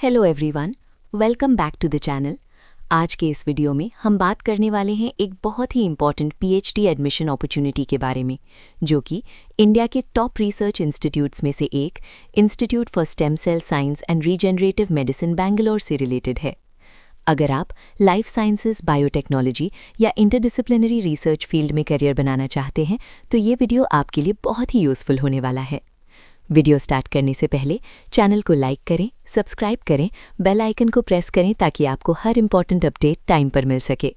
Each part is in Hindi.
Hello everyone, welcome back to the channel. आज के इस वीडियो में हम बात करने वाले हैं एक बहुत ही इम्पॉर्टेंट पीएचडी एडमिशन अपॉर्चुनिटी के बारे में, जो कि इंडिया के टॉप रिसर्च इंस्टीट्यूट्स में से एक institute for stem cell science and regenerative medicine Bangalore से रिलेटेड है। अगर आप लाइफ साइंसेज, बायोटेक्नोलॉजी या इंटरडिसिप्लिनरी रिसर्च फील्ड में करियर बनाना चाहते हैं तो ये वीडियो आपके लिए बहुत ही यूज़फुल होने वाला है। वीडियो स्टार्ट करने से पहले चैनल को लाइक करें, सब्सक्राइब करें, बेल आइकन को प्रेस करें ताकि आपको हर इंपॉर्टेंट अपडेट टाइम पर मिल सके।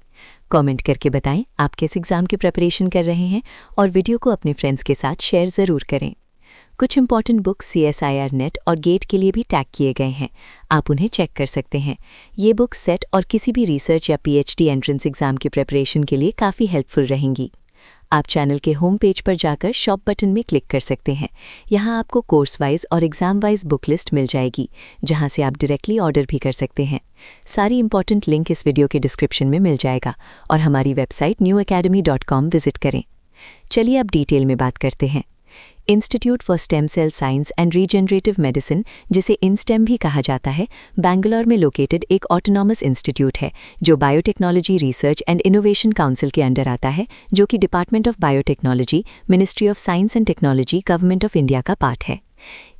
कमेंट करके बताएं आप किस एग्ज़ाम की प्रिपरेशन कर रहे हैं और वीडियो को अपने फ्रेंड्स के साथ शेयर ज़रूर करें। कुछ इंपॉर्टेंट बुक्स CSIR नेट और गेट के लिए भी टैग किए गए हैं, आप उन्हें चेक कर सकते हैं। ये बुक्स सेट और किसी भी रिसर्च या PhD एंट्रेंस एग्ज़ाम की प्रिपरेशन के लिए काफ़ी हेल्पफुल रहेंगी। आप चैनल के होम पेज पर जाकर शॉप बटन में क्लिक कर सकते हैं। यहाँ आपको कोर्स वाइज और एग्ज़ाम वाइज बुक लिस्ट मिल जाएगी, जहाँ से आप डायरेक्टली ऑर्डर भी कर सकते हैं। सारी इंपॉर्टेंट लिंक इस वीडियो के डिस्क्रिप्शन में मिल जाएगा और हमारी वेबसाइट newacademy.com विजिट करें। चलिए अब डिटेल में बात करते हैं। Institute for stem cell science and regenerative medicine, जिसे इंस्टेम भी कहा जाता है, बैंगलोर में लोकेटेड एक ऑटोनॉमस इंस्टीट्यूट है जो biotechnology research and innovation council के अंडर आता है, जो कि department of biotechnology, ministry of science and technology, government of India का पार्ट है।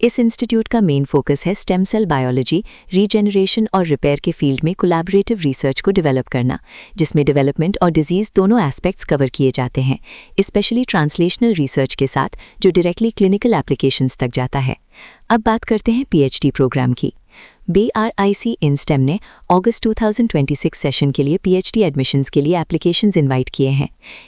इस इंस्टीट्यूट का मेन फोकस है स्टेम सेल बायोलॉजी, रीजेनरेशन और रिपेयर के फील्ड में कोलैबोरेटिव रिसर्च को डेवलप करना, जिसमें डेवलपमेंट और डिजीज़ दोनों एस्पेक्ट्स कवर किए जाते हैं, स्पेशली ट्रांसलेशनल रिसर्च के साथ जो डायरेक्टली क्लिनिकल एप्लीकेशंस तक जाता है। अब बात करते हैं PhD प्रोग्राम की। BRIC इंस्टेम ने अगस्त 2026 सेशन के लिए PhD एडमिशन्स के लिए एप्लीकेशंस इनवाइट किए हैं।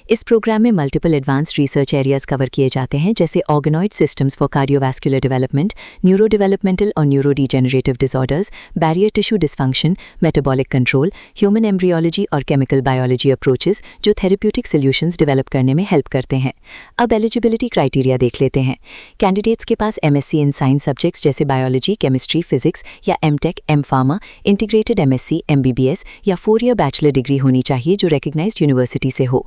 इस प्रोग्राम में multiple advanced research areas cover किए जाते हैं, जैसे organoid systems for cardiovascular development, neuro developmental और neuro degenerative disorders, barrier tissue dysfunction, metabolic control, human embryology और केमिकल बायोलॉजी अप्रोचेस जो थेरेप्यूटिक सोल्यूशंस डेवलप करने में हेल्प करते हैं। अब एलिजिबिलिटी क्राइटेरिया देख लेते हैं। कैंडिडेट्स के पास MSc इन साइंस सब्जेक्ट्स जैसे बायोलॉजी, केमिस्ट्री, फिजिक्स या MTech, M-Pharma, integrated MSc, MBBS या 4 ईयर बैचलर डिग्री होनी चाहिए जो रिकग्नाइज्ड यूनिवर्सिटी से हो।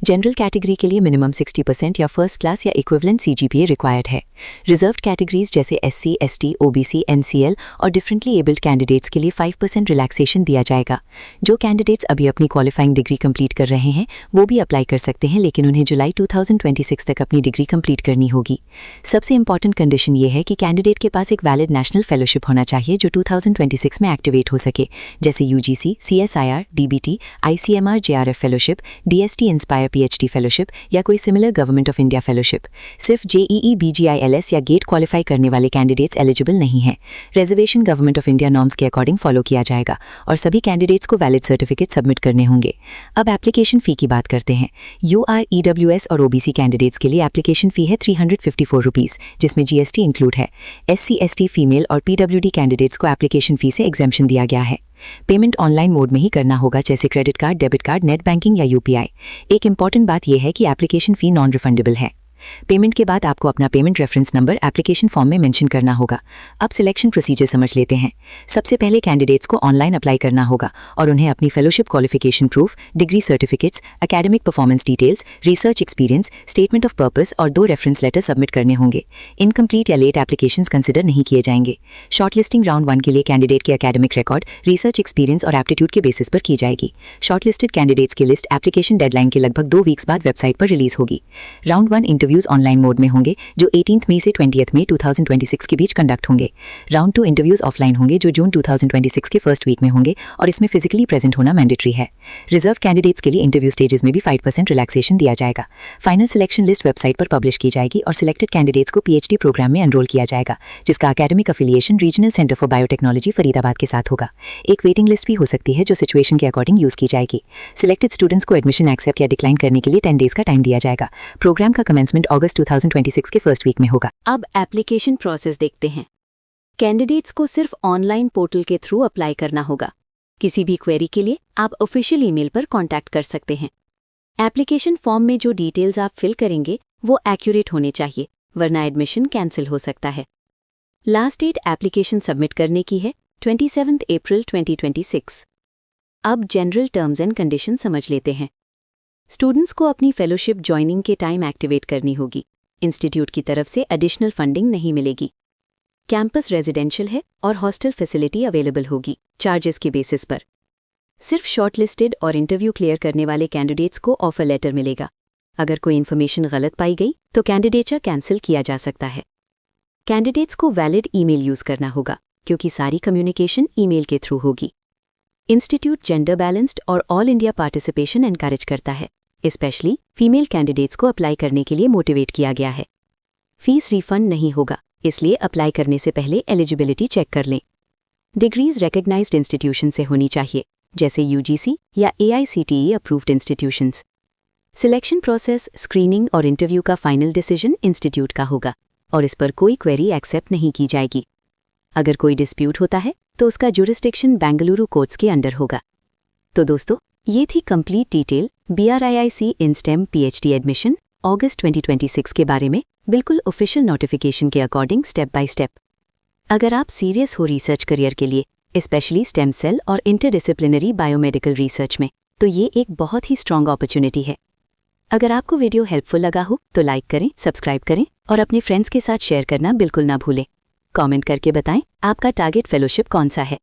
जनरल कैटेगरी के लिए मिनिमम 60% या फर्स्ट क्लास या इक्विवेलेंट CGPA रिक्वायर्ड है। रिजर्व्ड कैटेगरीज जैसे SC, ST, OBC, NCL और डिफरेंटली एबल्ड कैंडिडेट्स के लिए 5% रिलैक्सेशन दिया जाएगा। जो कैंडिडेट्स अभी अपनी क्वालिफाइंग डिग्री कंप्लीट कर रहे हैं वो भी अप्लाई कर सकते हैं, लेकिन उन्हें जुलाई 2026 तक अपनी डिग्री कंप्लीट करनी होगी। सबसे इंपॉर्टेंट कंडीशन ये है कि कैंडिडेट के पास एक वैलिड नेशनल फेलोशिप होना चाहिए जो 2026 में एक्टिवेट हो सके, जैसे UGC, CSIR, DBT, ICMR JRF fellowship, DST inspire PhD fellowship या कोई similar government of India fellowship. सिर्फ JEE, BGILS या गेट क्वालिफाई करने वाले कैंडिडेट्स एलिजिबल नहीं हैं। Reservation government of India norms के अकॉर्डिंग फॉलो किया जाएगा और सभी कैंडिडेट्स को वैलिड सर्टिफिकेट सबमिट करने होंगे। अब एप्लीकेशन फ़ी की बात करते हैं। UR, EWS और OBC कैंडिडेट्स के लिए एप्लीकेशन फ़ी है 354 रुपीज़, जिसमें GST इंक्लूड है। SC, ST, फीमेल और PWD कैंडिडेट्स को एप्लीकेशन फ़ी से एग्जेम्पशन दिया गया है। पेमेंट ऑनलाइन मोड में ही करना होगा, जैसे credit card, debit card, net banking या UPI। एक इंपॉर्टेंट बात यह है कि एप्लीकेशन फ़ी नॉन रिफंडेबल है। पेमेंट के बाद आपको अपना payment reference number application form में मेंशन करना होगा। अब सिलेक्शन प्रोसीजर समझ लेते हैं। सबसे पहले कैंडिडेट्स को ऑनलाइन अप्लाई करना होगा और उन्हें अपनी fellowship qualification proof, degree certificates, academic performance details, research experience, statement of purpose और 2 रेफरेंस लेटर सबमिट करने होंगे। इनकम्प्लीट या लेट एप्लीकेशंस कंसिडर नहीं किए जाएंगे। शॉर्टलिस्टिंग राउंड 1 के लिए कैंडिडेट के एकेडमिक रिकॉर्ड, रिसर्च एक्सपीरियंस और एप्टीट्यूड के बेसिस पर की जाएगी। शॉर्टलिस्टेड कैंडिडेट्स की लिस्ट एप्लीकेशन डेडलाइन के लगभग 2 वीक्स बाद वेबसाइट पर रिलीज होगी। राउंड 1 इंटरव्यूज ऑनलाइन मोड में होंगे जो 18 मई से 20 मई 2026 के बीच कंडक्ट होंगे। राउंड 2 इंटरव्यूज ऑफलाइन होंगे जो जून 2026 के फर्स्ट वीक में होंगे और इसमें फिजिकली प्रेजेंट होना मैंडेटरी है। रिजर्व कैंडिडेट्स के लिए इंटरव्यू स्टेजेस में भी 5% रिलैक्सेशन दिया जाएगा। फाइनल सिलेक्शन लिस्ट वेबसाइट पर पब्लिश की जाएगी और सिलेक्टेड कैंडिडेट्स को PhD प्रोग्राम में एनरोल किया जाएगा, जिसका academic affiliation regional centre for biotechnology Faridabad के साथ होगा। एक वेटिंग लिस्ट भी हो सकती है जो सिचुएशन के अकॉर्डिंग यूज की जाएगी। सिलेक्टेड स्टूडेंट्स को एडमिशन एक्सेप्ट या डिक्लाइन करने के लिए 10 डेज का टाइम दिया जाएगा। प्रोग्राम का कमेंसमेंट अगस्त 2026 के फर्स्ट वीक में होगा। अब एप्लीकेशन प्रोसेस देखते हैं। कैंडिडेट्स को सिर्फ ऑनलाइन पोर्टल के थ्रू अप्लाई करना होगा। किसी भी क्वेरी के लिए आप ऑफिशियल ईमेल पर कांटेक्ट कर सकते हैं। एप्लीकेशन फॉर्म में जो डिटेल्स आप फिल करेंगे वो एक्यूरेट होने चाहिए, वरना एडमिशन कैंसिल हो सकता है। लास्ट डेट एप्लीकेशन सबमिट करने की है 27 अप्रैल 2026। अब जनरल टर्म्स एंड कंडीशन समझ लेते हैं। स्टूडेंट्स को अपनी फेलोशिप ज्वाइनिंग के टाइम एक्टिवेट करनी होगी। इंस्टीट्यूट की तरफ से एडिशनल फंडिंग नहीं मिलेगी। कैंपस रेजिडेंशियल है और हॉस्टल फैसिलिटी अवेलेबल होगी चार्जेस के बेसिस पर। सिर्फ शॉर्टलिस्टेड और इंटरव्यू क्लियर करने वाले कैंडिडेट्स को ऑफर लेटर मिलेगा। अगर कोई इन्फॉर्मेशन गलत पाई गई तो कैंडिडेचर कैंसिल किया जा सकता है। कैंडिडेट्स को वैलिड ईमेल यूज़ करना होगा क्योंकि सारी कम्युनिकेशन ईमेल के थ्रू होगी। इंस्टीट्यूट जेंडर बैलेंस्ड और ऑल इंडिया पार्टिसिपेशन एनकरेज करता है, स्पेशली फीमेल कैंडिडेट्स को अप्लाई करने के लिए मोटिवेट किया गया है। फीस रिफंड नहीं होगा, इसलिए अप्लाई करने से पहले एलिजिबिलिटी चेक कर लें। डिग्रीज रिकग्नाइज्ड इंस्टीट्यूशन से होनी चाहिए, जैसे यूजीसी या AICTE approved institutions. Selection process, screening और इंटरव्यू का फाइनल डिसीजन इंस्टीट्यूट का होगा और इस पर कोई क्वेरी एक्सेप्ट नहीं की जाएगी। अगर कोई डिस्प्यूट होता है तो उसका जुरिस्डिक्शन बेंगलुरु कोर्ट्स के अंडर होगा। तो दोस्तों, ये थी कंप्लीट डिटेल BRIIC इन STEM PhD एडमिशन अगस्त 2026 के बारे में, बिल्कुल ऑफिशियल नोटिफिकेशन के अकॉर्डिंग स्टेप बाय स्टेप। अगर आप सीरियस हो रिसर्च करियर के लिए, स्पेशली स्टेम सेल और इंटरडिसिप्लिनरी बायोमेडिकल रिसर्च में, तो ये एक बहुत ही स्ट्रॉन्ग अपॉर्चुनिटी है। अगर आपको वीडियो हेल्पफुल लगा हो तो लाइक करें, सब्सक्राइब करें और अपने फ्रेंड्स के साथ शेयर करना बिल्कुल ना भूलें। कमेंट करके बताएं आपका टारगेट फेलोशिप कौन सा है।